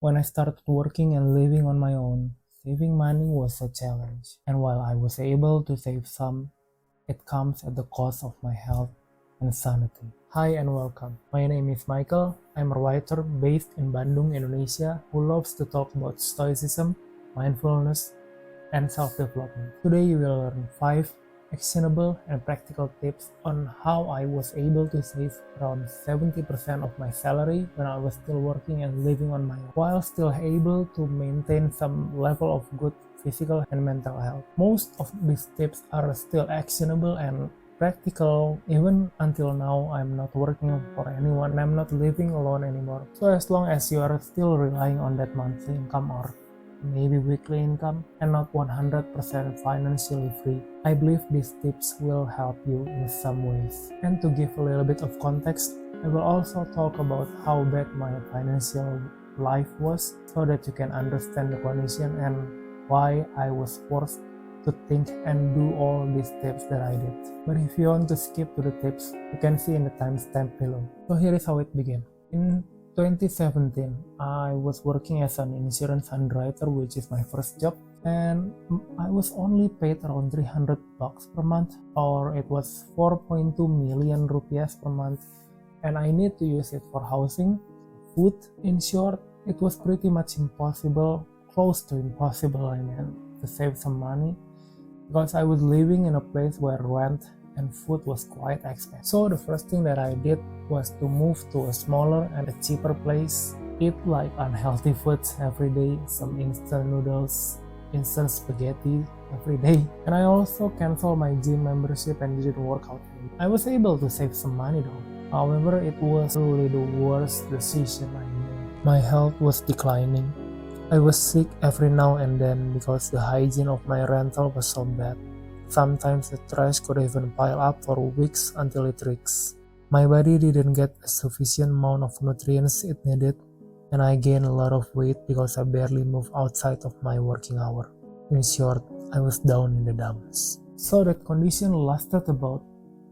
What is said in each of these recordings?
When I started working and living on my own, saving money was a challenge. And while I was able to save some, it comes at the cost of my health and sanity. Hi and welcome. My name is Michael. I'm a writer based in Bandung, Indonesia, who loves to talk about stoicism, mindfulness, and self-development. Today you will learn 5 actionable and practical tips on how I was able to save around 70% of my salary when I was still working and living on my own, while still able to maintain some level of good physical and mental health. Most of these tips are still actionable and practical even until now. I'm not working for anyone, I'm not living alone anymore. So as long as you are still relying on that monthly income or maybe weekly income and not 100% financially free, I believe these tips will help you in some ways. And to give a little bit of context, I will also talk about how bad my financial life was so that you can understand the condition and why I was forced to think and do all these tips that I did. But if you want to skip to the tips, you can see in the timestamp below. So here is how it began. In 2017, I was working as an insurance underwriter, which is my first job, and I was only paid around $300 per month, or it was 4.2 million rupiahs per month, and I need to use it for housing, food. In short, it was pretty much impossible, close to impossible, to save some money, because I was living in a place where rent and food was quite expensive. So the first thing that I did was to move to a smaller and a cheaper place, eat like unhealthy foods every day, some instant noodles, instant spaghetti every day. And I also canceled my gym membership and didn't work out anymore. I was able to save some money though. However, it was really the worst decision I made. My health was declining. I was sick every now and then because the hygiene of my rental was so bad. Sometimes the trash could even pile up for weeks until it reeks. My body didn't get a sufficient amount of nutrients it needed, and I gained a lot of weight because I barely moved outside of my working hour. In short, I was down in the dumps. So that condition lasted about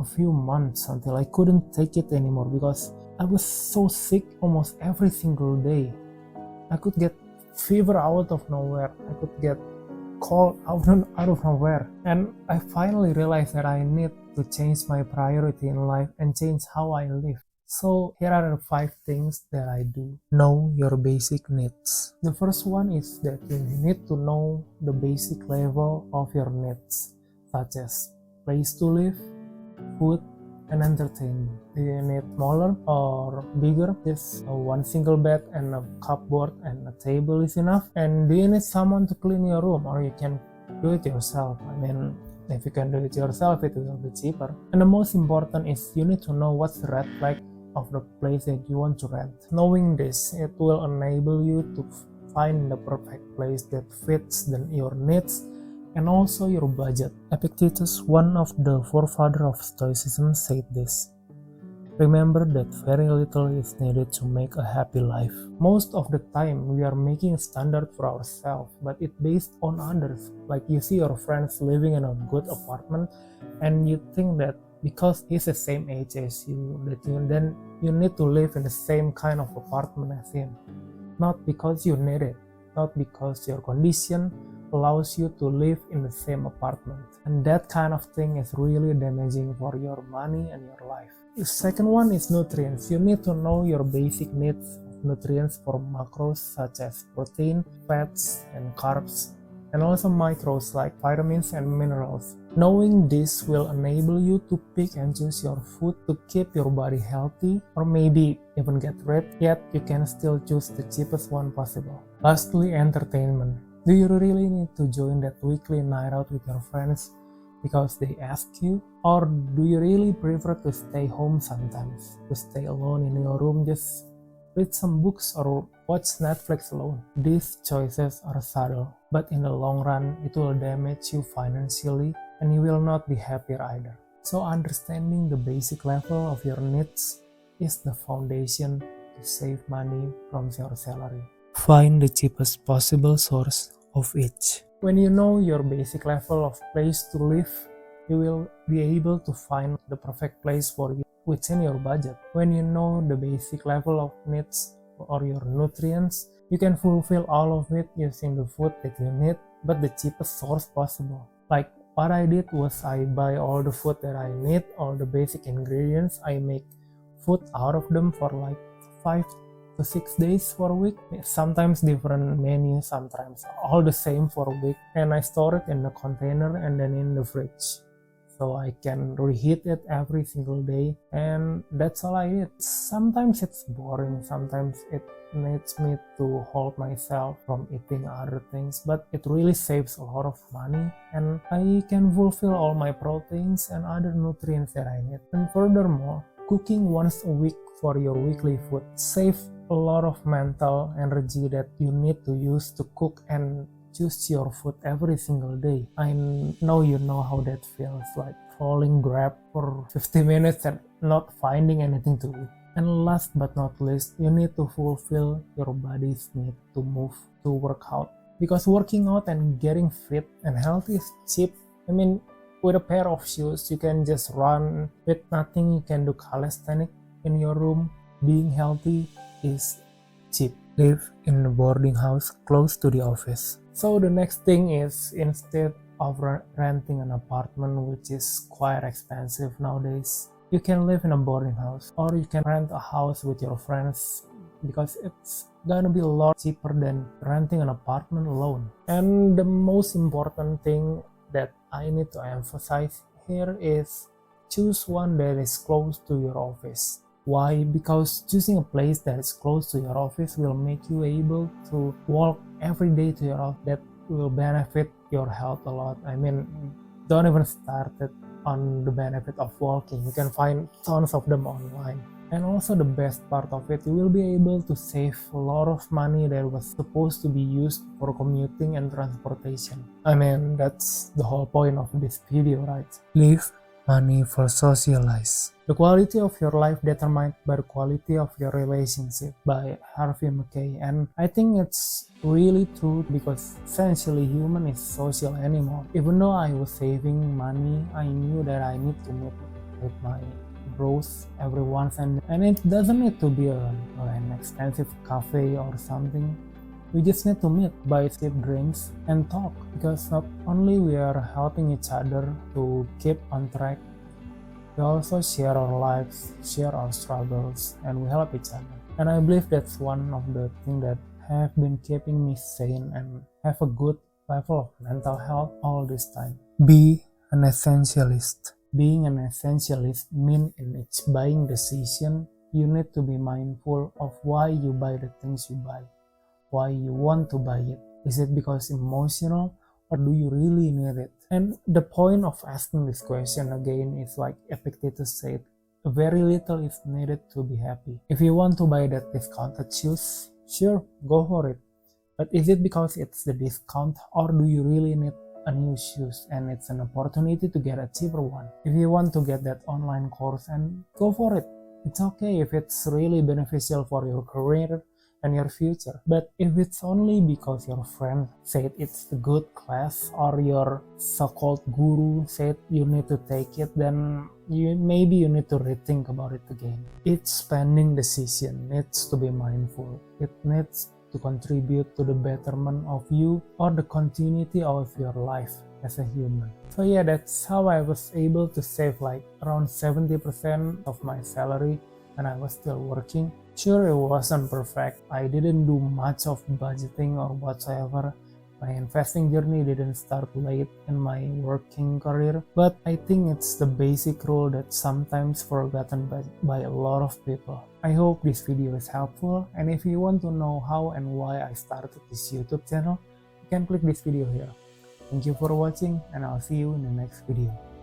a few months until I couldn't take it anymore because I was so sick almost every single day. I could get fever out of nowhere. I could get cold out of nowhere. And I finally realized that I need to change my priority in life and change how I live. So here are the 5 things that I do. Know your basic needs. The first one is that you need to know the basic level of your needs, such as place to live, food, and entertainment. Do you need smaller or bigger? Just one single bed and a cupboard and a table is enough? And do you need someone to clean your room, or you can do it yourself? If you can do it yourself, it will be cheaper. And the most important is you need to know what's the red flag of the place that you want to rent. Knowing this, it will enable you to find the perfect place that fits your needs and also your budget. Epictetus, one of the forefathers of Stoicism, said this: remember that very little is needed to make a happy life. Most of the time, we are making a standard for ourselves, but it's based on others. Like you see your friends living in a good apartment, and you think that because he's the same age as you, then you need to live in the same kind of apartment as him. Not because you need it, not because your condition allows you to live in the same apartment. And that kind of thing is really damaging for your money and your life. The second one is nutrients. You need to know your basic needs of nutrients for macros such as protein, fats, and carbs, and also micros like vitamins and minerals. Knowing this will enable you to pick and choose your food to keep your body healthy, or maybe even get rid, yet you can still choose the cheapest one possible. Lastly, entertainment. Do you really need to join that weekly night out with your friends because they ask you? Or do you really prefer to stay home sometimes? To stay alone in your room, just read some books or watch Netflix alone? These choices are subtle, but in the long run, it will damage you financially and you will not be happier either. So understanding the basic level of your needs is the foundation to save money from your salary. Find the cheapest possible source of each. When you know your basic level of place to live, you will be able to find the perfect place for you within your budget. When you know the basic level of needs or your nutrients, You can fulfill all of it using the food that you need, but the cheapest source possible. Like what I did was I buy all the food that I need, all the basic ingredients. I make food out of them for like 5 to 6 days for a week. Sometimes different menus, sometimes all the same for a week. And I store it in a container and then in the fridge. So I can reheat it every single day, and that's all I eat. Sometimes it's boring, sometimes it needs me to hold myself from eating other things, but it really saves a lot of money, and I can fulfill all my proteins and other nutrients that I need. And furthermore, cooking once a week for your weekly food saves a lot of mental energy that you need to use to cook and choose your food every single day. I know you know how that feels, like falling Grab for 50 minutes and not finding anything to eat. And last but not least, you need to fulfill your body's need to move, to work out. Because working out and getting fit and healthy is cheap. I mean, with a pair of shoes, you can just run. With nothing, you can do calisthenics in your room. Being healthy is cheap. Live in a boarding house close to the office. So the next thing is, instead of renting an apartment, which is quite expensive nowadays, you can live in a boarding house, or you can rent a house with your friends, because it's gonna be a lot cheaper than renting an apartment alone. And the most important thing that I need to emphasize here is choose one that is close to your office. Why? Because choosing a place that is close to your office will make you able to walk every day to your office. That will benefit your health a lot. I mean, don't even start it on the benefit of walking. You can find tons of them online. And also the best part of it, you will be able to save a lot of money that was supposed to be used for commuting and transportation. I mean, that's the whole point of this video, right? Leave money for Socialize. The quality of your life determined by the quality of your relationship, by Harvey Mackay. And I think it's really true, because essentially human is social animal. Even though I was saving money, I knew that I need to meet with my bros every once, and it doesn't need to be an expensive cafe or something. We just need to meet, buy cheap drinks, and talk, because not only we are helping each other to keep on track, we also share our lives, share our struggles, and we help each other. And I believe that's one of the things that have been keeping me sane and have a good level of mental health all this time. Be an essentialist. Being an essentialist means in each buying decision, you need to be mindful of why you buy the things you buy. Why you want to buy it. Is it because emotional, or do you really need it? And the point of asking this question again is, like Epictetus said, very little is needed to be happy. If you want to buy that discounted shoes, sure, go for it. But is it because it's the discount, or do you really need a new shoes and it's an opportunity to get a cheaper one? If you want to get that online course, and go for it. It's okay if it's really beneficial for your career and your future. But if it's only because your friend said it's a good class, or your so-called guru said you need to take it, then maybe you need to rethink about it again. Each spending decision needs to be mindful. It needs to contribute to the betterment of you or the continuity of your life as a human. So yeah, that's how I was able to save like around 70% of my salary when I was still working. Sure, it wasn't perfect. I didn't do much of budgeting or whatsoever. My investing journey didn't start late in my working career, but I think it's the basic rule that's sometimes forgotten by a lot of people. I hope this video is helpful, and if you want to know how and why I started this YouTube channel, you can click this video here. Thank you for watching, and I'll see you in the next video.